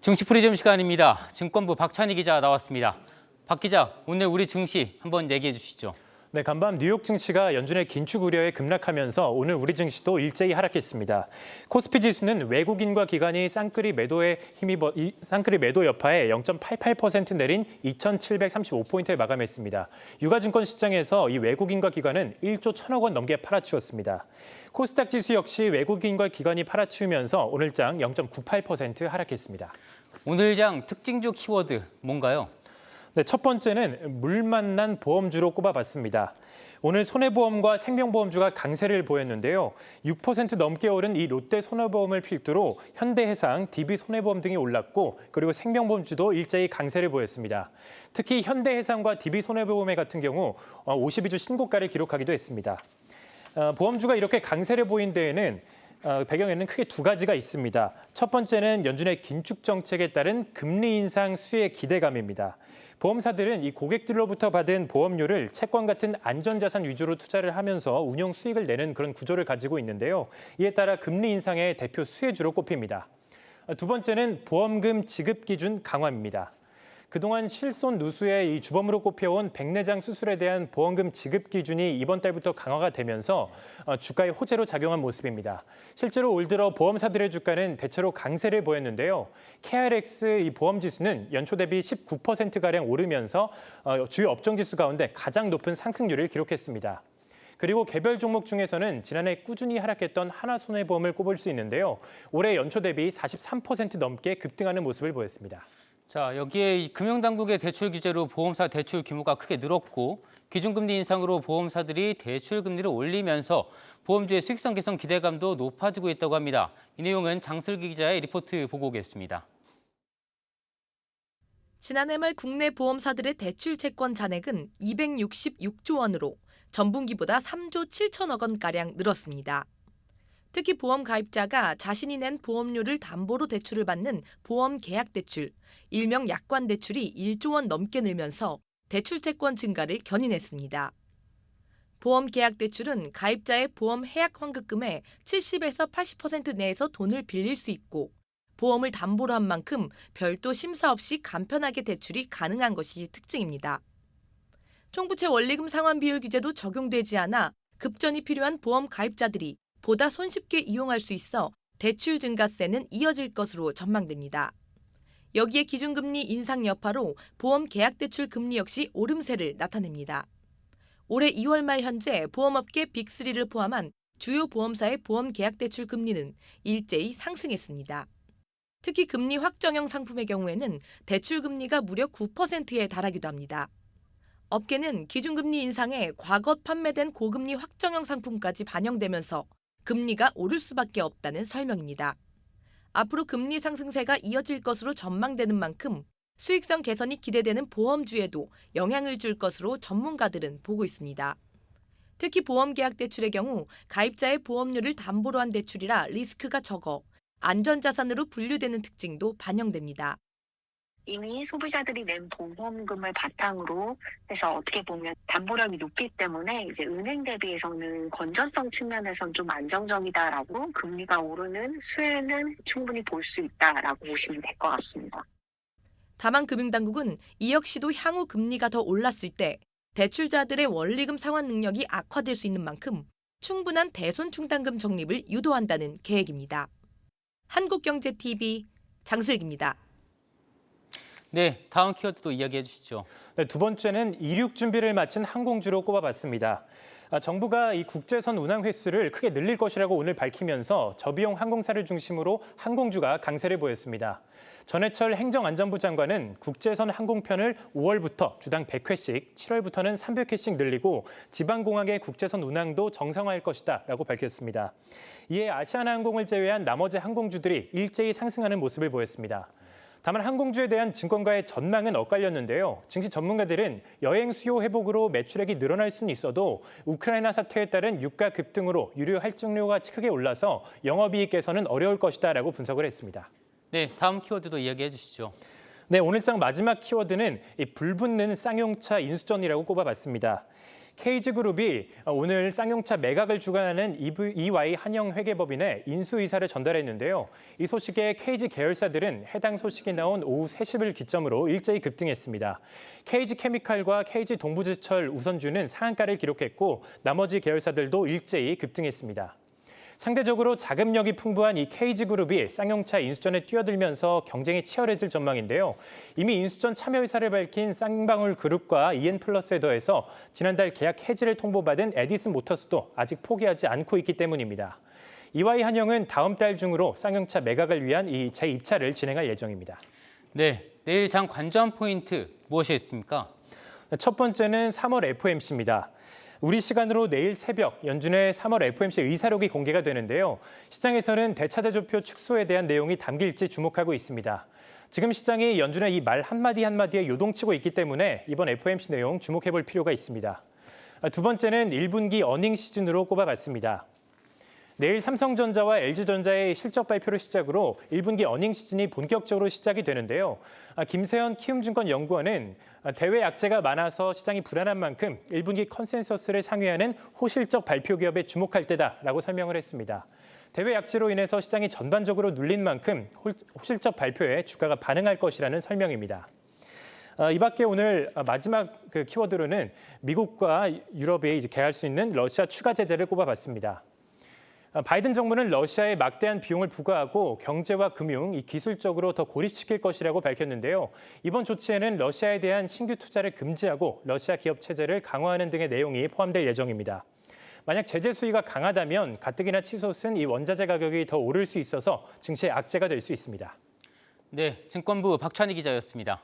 증시 프리즘 시간입니다. 증권부 박찬희 기자 나왔습니다. 박 기자, 오늘 우리 증시 한번 얘기해 주시죠. 네, 간밤 뉴욕 증시가 연준의 긴축 우려에 급락하면서 오늘 우리 증시도 일제히 하락했습니다. 코스피 지수는 외국인과 기관이 쌍끌이 매도 여파에 0.88% 내린 2,735포인트에 마감했습니다. 유가증권 시장에서 이 외국인과 기관은 1조 1,000억 원 넘게 팔아치웠습니다. 코스닥 지수 역시 외국인과 기관이 팔아치우면서 오늘장 0.98% 하락했습니다. 오늘장 특징주 키워드 뭔가요? 네, 첫 번째는 물 만난 보험주로 꼽아봤습니다. 오늘 손해보험과 생명보험주가 강세를 보였는데요. 6% 넘게 오른 이 롯데 손해보험을 필두로 현대해상, DB손해보험 등이 올랐고 그리고 생명보험주도 일제히 강세를 보였습니다. 특히 현대해상과 DB손해보험 같은 경우 52주 신고가를 기록하기도 했습니다. 보험주가 이렇게 강세를 보인 데에는 배경에는 크게 두 가지가 있습니다. 첫 번째는 연준의 긴축 정책에 따른 금리 인상 수혜 기대감입니다. 보험사들은 이 고객들로부터 받은 보험료를 채권 같은 안전자산 위주로 투자를 하면서 운용 수익을 내는 그런 구조를 가지고 있는데요. 이에 따라 금리 인상의 대표 수혜주로 꼽힙니다. 두 번째는 보험금 지급 기준 강화입니다. 그동안 실손 누수의 이 주범으로 꼽혀온 백내장 수술에 대한 보험금 지급 기준이 이번 달부터 강화가 되면서 주가에 호재로 작용한 모습입니다. 실제로 올 들어 보험사들의 주가는 대체로 강세를 보였는데요. KRX 이 보험 지수는 연초 대비 19%가량 오르면서 주요 업종 지수 가운데 가장 높은 상승률을 기록했습니다. 그리고 개별 종목 중에서는 지난해 꾸준히 하락했던 하나손해보험을 꼽을 수 있는데요. 올해 연초 대비 43% 넘게 급등하는 모습을 보였습니다. 자, 여기에 금융당국의 대출 규제로 보험사 대출 규모가 크게 늘었고 기준금리 인상으로 보험사들이 대출 금리를 올리면서 보험주의 수익성 개선 기대감도 높아지고 있다고 합니다. 이 내용은 장슬기 기자의 리포트 보고 오겠습니다. 지난해 말 국내 보험사들의 대출 채권 잔액은 266조 원으로 전분기보다 3조 7천억 원가량 늘었습니다. 특히 보험 가입자가 자신이 낸 보험료를 담보로 대출을 받는 보험 계약 대출, 일명 약관 대출이 1조 원 넘게 늘면서 대출 채권 증가를 견인했습니다. 보험 계약 대출은 가입자의 보험 해약 환급금의 70에서 80% 내에서 돈을 빌릴 수 있고 보험을 담보로 한 만큼 별도 심사 없이 간편하게 대출이 가능한 것이 특징입니다. 총부채 원리금 상환 비율 규제도 적용되지 않아 급전이 필요한 보험 가입자들이 보다 손쉽게 이용할 수 있어 대출 증가세는 이어질 것으로 전망됩니다. 여기에 기준금리 인상 여파로 보험 계약대출 금리 역시 오름세를 나타냅니다. 올해 2월 말 현재 보험업계 빅3를 포함한 주요 보험사의 보험 계약대출 금리는 일제히 상승했습니다. 특히 금리 확정형 상품의 경우에는 대출 금리가 무려 9%에 달하기도 합니다. 업계는 기준금리 인상에 과거 판매된 고금리 확정형 상품까지 반영되면서 금리가 오를 수밖에 없다는 설명입니다. 앞으로 금리 상승세가 이어질 것으로 전망되는 만큼 수익성 개선이 기대되는 보험주에도 영향을 줄 것으로 전문가들은 보고 있습니다. 특히 보험계약 대출의 경우 가입자의 보험료를 담보로 한 대출이라 리스크가 적어 안전자산으로 분류되는 특징도 반영됩니다. 이미 소비자들이 낸 보험금을 바탕으로 해서 어떻게 보면 담보력이 높기 때문에 이제 은행 대비해서는 건전성 측면에서는 좀 안정적이다라고 금리가 오르는 수혜는 충분히 볼 수 있다라고 보시면 될 것 같습니다. 다만 금융당국은 이 역시도 향후 금리가 더 올랐을 때 대출자들의 원리금 상환 능력이 악화될 수 있는 만큼 충분한 대손 충당금 적립을 유도한다는 계획입니다. 한국경제TV 장슬기입니다. 네, 다음 키워드도 이야기해 주시죠. 네, 두 번째는 이륙 준비를 마친 항공주로 꼽아봤습니다. 정부가 이 국제선 운항 횟수를 크게 늘릴 것이라고 오늘 밝히면서 저비용 항공사를 중심으로 항공주가 강세를 보였습니다. 전해철 행정안전부 장관은 국제선 항공편을 5월부터 주당 100회씩, 7월부터는 300회씩 늘리고 지방공항의 국제선 운항도 정상화할 것이다라고 밝혔습니다. 이에 아시아나항공을 제외한 나머지 항공주들이 일제히 상승하는 모습을 보였습니다. 다만 항공주에 대한 증권가의 전망은 엇갈렸는데요. 증시 전문가들은 여행 수요 회복으로 매출액이 늘어날 수는 있어도 우크라이나 사태에 따른 유가 급등으로 유류 할증료가 크게 올라서 영업이익 개선은 어려울 것이다라고 분석을 했습니다. 네, 다음 키워드도 이야기해 주시죠. 네, 오늘장 마지막 키워드는 불붙는 쌍용차 인수전이라고 꼽아봤습니다. KG그룹이 오늘 쌍용차 매각을 주관하는 EY 한영회계법인에 인수이사를 전달했는데요. 이 소식에 KG 계열사들은 해당 소식이 나온 오후 3시를 기점으로 일제히 급등했습니다. KG케미칼과 KG동부제철 우선주는 상한가를 기록했고 나머지 계열사들도 일제히 급등했습니다. 상대적으로 자금력이 풍부한 이 KG그룹이 쌍용차 인수전에 뛰어들면서 경쟁이 치열해질 전망인데요. 이미 인수전 참여 의사를 밝힌 쌍방울그룹과 EN플러스에 더해서 지난달 계약 해지를 통보받은 에디슨 모터스도 아직 포기하지 않고 있기 때문입니다. EY 한영은 다음 달 중으로 쌍용차 매각을 위한 이 재입찰을 진행할 예정입니다. 네, 내일 장 관전 포인트 무엇이 있습니까? 첫 번째는 3월 FOMC입니다. 우리 시간으로 내일 새벽 연준의 3월 FOMC 의사록이 공개가 되는데요. 시장에서는 대차대조표 축소에 대한 내용이 담길지 주목하고 있습니다. 지금 시장이 연준의 이 말 한마디 한마디에 요동치고 있기 때문에 이번 FOMC 내용 주목해볼 필요가 있습니다. 두 번째는 1분기 어닝 시즌으로 꼽아봤습니다. 내일 삼성전자와 LG전자의 실적 발표를 시작으로 1분기 어닝 시즌이 본격적으로 시작이 되는데요. 김세현 키움증권 연구원은 대외 악재가 많아서 시장이 불안한 만큼 1분기 컨센서스를 상회하는 호실적 발표 기업에 주목할 때다라고 설명을 했습니다. 대외 악재로 인해서 시장이 전반적으로 눌린 만큼 호실적 발표에 주가가 반응할 것이라는 설명입니다. 이 밖에 오늘 마지막 키워드로는 미국과 유럽이 이제 개할 수 있는 러시아 추가 제재를 꼽아봤습니다. 바이든 정부는 러시아에 막대한 비용을 부과하고 경제와 금융, 기술적으로 더 고립시킬 것이라고 밝혔는데요. 이번 조치에는 러시아에 대한 신규 투자를 금지하고 러시아 기업 체제를 강화하는 등의 내용이 포함될 예정입니다. 만약 제재 수위가 강하다면 가뜩이나 치솟은 이 원자재 가격이 더 오를 수 있어서 증시의 악재가 될 수 있습니다. 네, 증권부 박찬희 기자였습니다.